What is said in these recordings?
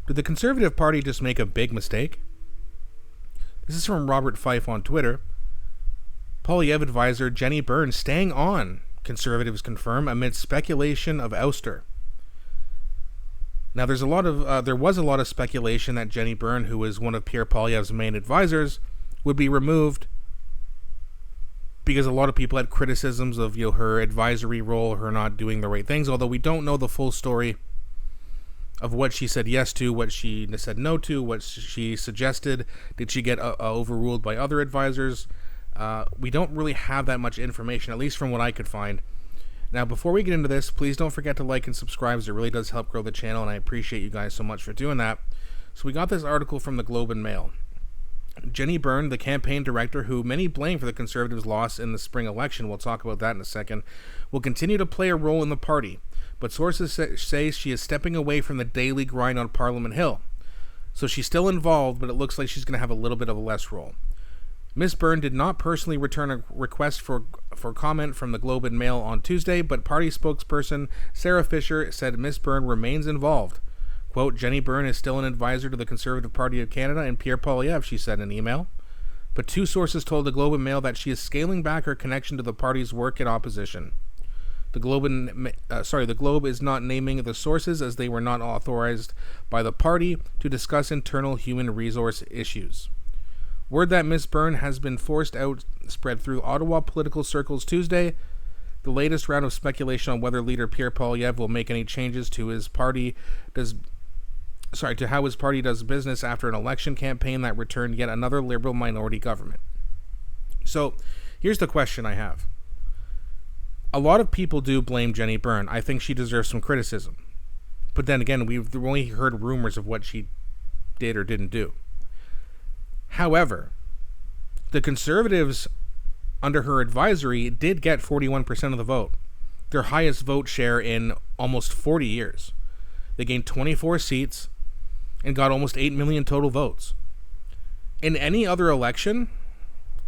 Did the Conservative Party just make a big mistake? This is from Robert Fife on Twitter. Poilievre advisor Jenny Byrne staying on, Conservatives confirm, amid speculation of ouster. Now, there was a lot of speculation that Jenny Byrne, who was one of Pierre Poilievre's main advisors, would be removed because a lot of people had criticisms of her advisory role, her not doing the right things, although we don't know the full story of what she said yes to, what she said no to, what she suggested. Did she get overruled by other advisors? We don't really have that much information, at least from what I could find. Now, before we get into this, please don't forget to like and subscribe, as it really does help grow the channel, and I appreciate you guys so much for doing that. So we got this article from the Globe and Mail. Jenny Byrne, the campaign director who many blame for the Conservatives' loss in the spring election, we'll talk about that in a second, will continue to play a role in the party, but sources say she is stepping away from the daily grind on Parliament Hill. So she's still involved, but it looks like she's going to have a little bit of a less role. Ms. Byrne did not personally return a request for comment from the Globe and Mail on Tuesday, but party spokesperson Sarah Fisher said Ms. Byrne remains involved. Quote, Jenny Byrne is still an advisor to the Conservative Party of Canada and Pierre Poilievre, she said in an email. But two sources told the Globe and Mail that she is scaling back her connection to the party's work in opposition. The Globe is not naming the sources, as they were not authorized by the party to discuss internal human resource issues. Word that Ms. Byrne has been forced out spread through Ottawa political circles Tuesday. The latest round of speculation on whether leader Pierre Poilievre will make any changes to how his party does business after an election campaign that returned yet another Liberal minority government. So, here's the question I have. A lot of people do blame Jenny Byrne. I think she deserves some criticism. But then again, we've only heard rumors of what she did or didn't do. However, the Conservatives, under her advisory, did get 41% of the vote, their highest vote share in almost 40 years. They gained 24 seats and got almost 8 million total votes. In any other election,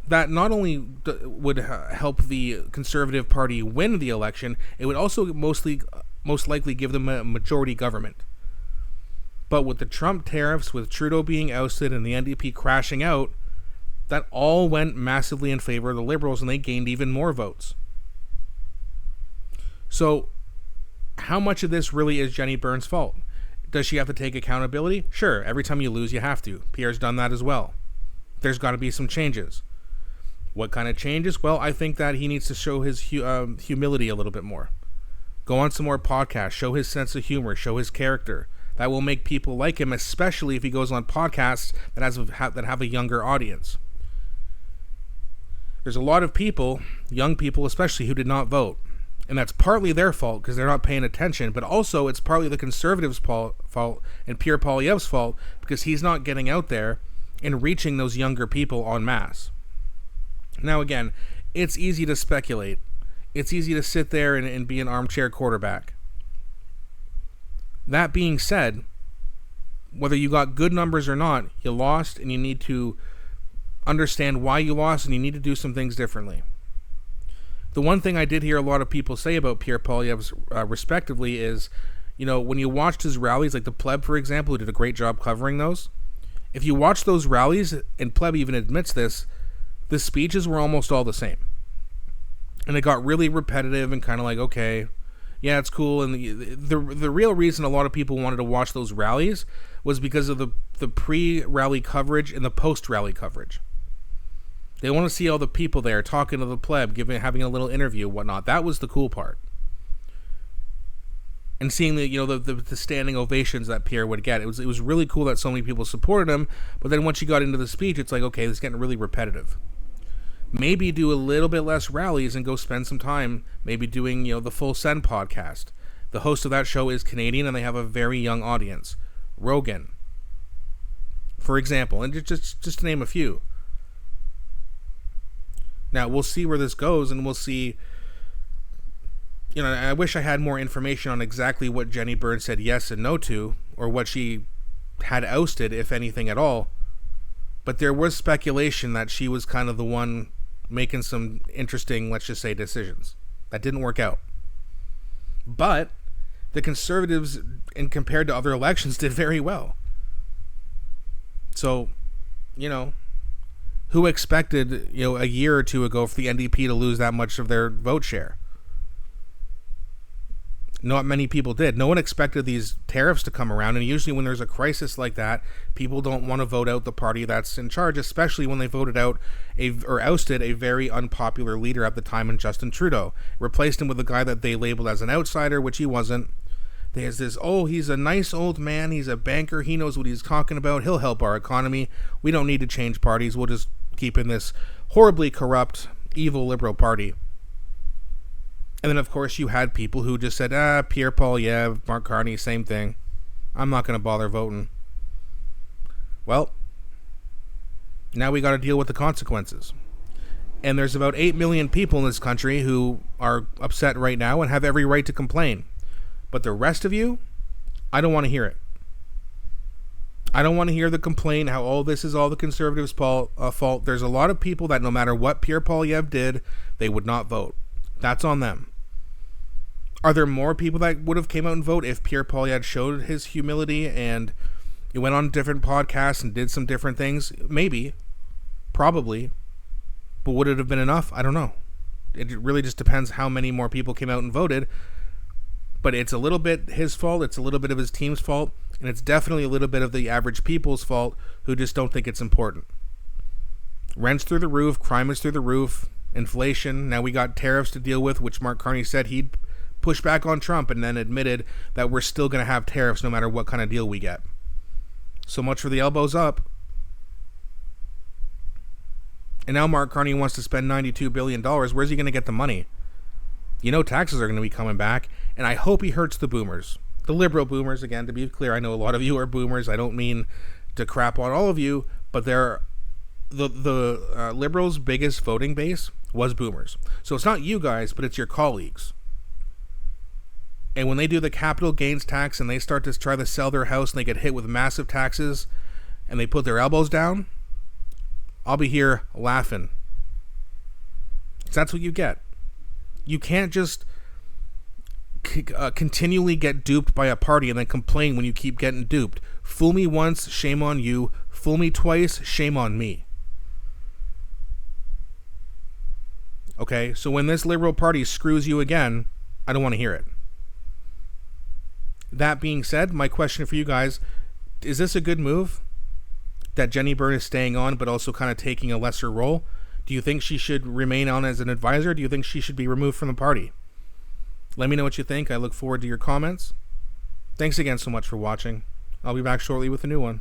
that not only would help the Conservative Party win the election, it would also most likely give them a majority government. But with the Trump tariffs, with Trudeau being ousted and the NDP crashing out, that all went massively in favor of the Liberals, and they gained even more votes. So, how much of this really is Jenny Byrne's fault? Does she have to take accountability? Sure, every time you lose, you have to. Pierre's done that as well. There's got to be some changes. What kind of changes? Well, I think that he needs to show his humility a little bit more. Go on some more podcasts, show his sense of humor, show his character. That will make people like him, especially if he goes on podcasts that have a younger audience. There's a lot of people, young people especially, who did not vote. And that's partly their fault because they're not paying attention, but also it's partly the Conservatives' fault and Pierre Poilievre's fault because he's not getting out there and reaching those younger people en masse. Now again, it's easy to speculate. It's easy to sit there and be an armchair quarterback. That being said, whether you got good numbers or not, you lost, and you need to understand why you lost, and you need to do some things differently. The one thing I did hear a lot of people say about Pierre Poilievre's respectively is, when you watched his rallies, like the Pleb, for example, who did a great job covering those, if you watch those rallies, and Pleb even admits this, the speeches were almost all the same. And it got really repetitive and kind of like, okay, yeah, it's cool. And the real reason a lot of people wanted to watch those rallies was because of the pre-rally coverage and the post-rally coverage. They want to see all the people there talking to the Pleb, having a little interview and whatnot. That was the cool part. And seeing the standing ovations that Pierre would get. It was really cool that so many people supported him, but then once you got into the speech, it's like, okay, this is getting really repetitive. Maybe do a little bit less rallies and go spend some time maybe doing, the Full Send podcast. The host of that show is Canadian and they have a very young audience. Rogan, for example, and just to name a few. Now, we'll see where this goes, and we'll see, I wish I had more information on exactly what Jenny Byrne said yes and no to, or what she had ousted, if anything at all. But there was speculation that she was kind of the one making some interesting, let's just say, decisions. That didn't work out. But the Conservatives, and compared to other elections, did very well. So, you know, who expected, a year or two ago for the NDP to lose that much of their vote share? Not many people did. No one expected these tariffs to come around, and usually when there's a crisis like that, people don't want to vote out the party that's in charge, especially when they voted out or ousted a very unpopular leader at the time in Justin Trudeau. Replaced him with a guy that they labeled as an outsider, which he wasn't. There's this, he's a nice old man, he's a banker, he knows what he's talking about, he'll help our economy, we don't need to change parties, we'll just keep in this horribly corrupt, evil Liberal Party. And then, of course, you had people who just said, Pierre Poilievre, Mark Carney, same thing. I'm not going to bother voting. Well, now we got to deal with the consequences. And there's about 8 million people in this country who are upset right now and have every right to complain. But the rest of you, I don't want to hear it. I don't want to hear the complaint how all this is all the Conservatives' fault. There's a lot of people that no matter what Pierre Poilievre did, they would not vote. That's on them. Are there more people that would have came out and vote if Pierre Poilievre showed his humility and he went on different podcasts and did some different things? Maybe. Probably. But would it have been enough? I don't know. It really just depends how many more people came out and voted. But it's a little bit his fault, it's a little bit of his team's fault, and it's definitely a little bit of the average people's fault who just don't think it's important. Rent's through the roof, crime is through the roof, inflation, now we got tariffs to deal with, which Mark Carney said he'd push back on Trump and then admitted that we're still going to have tariffs no matter what kind of deal we get. So much for the elbows up. And now Mark Carney wants to spend $92 billion. Where's he going to get the money? Taxes are going to be coming back, and I hope he hurts the boomers. The liberal boomers, again, to be clear, I know a lot of you are boomers. I don't mean to crap on all of you, but the liberals' biggest voting base was boomers. So it's not you guys, but it's your colleagues. And when they do the capital gains tax and they start to try to sell their house and they get hit with massive taxes and they put their elbows down, I'll be here laughing. That's what you get. You can't just continually get duped by a party and then complain when you keep getting duped. Fool me once, shame on you. Fool me twice, shame on me. Okay, so when this Liberal Party screws you again, I don't want to hear it. That being said, my question for you guys, is this a good move? That Jenny Byrne is staying on but also kind of taking a lesser role? Do you think she should remain on as an advisor? Do you think she should be removed from the party? Let me know what you think. I look forward to your comments. Thanks again so much for watching. I'll be back shortly with a new one.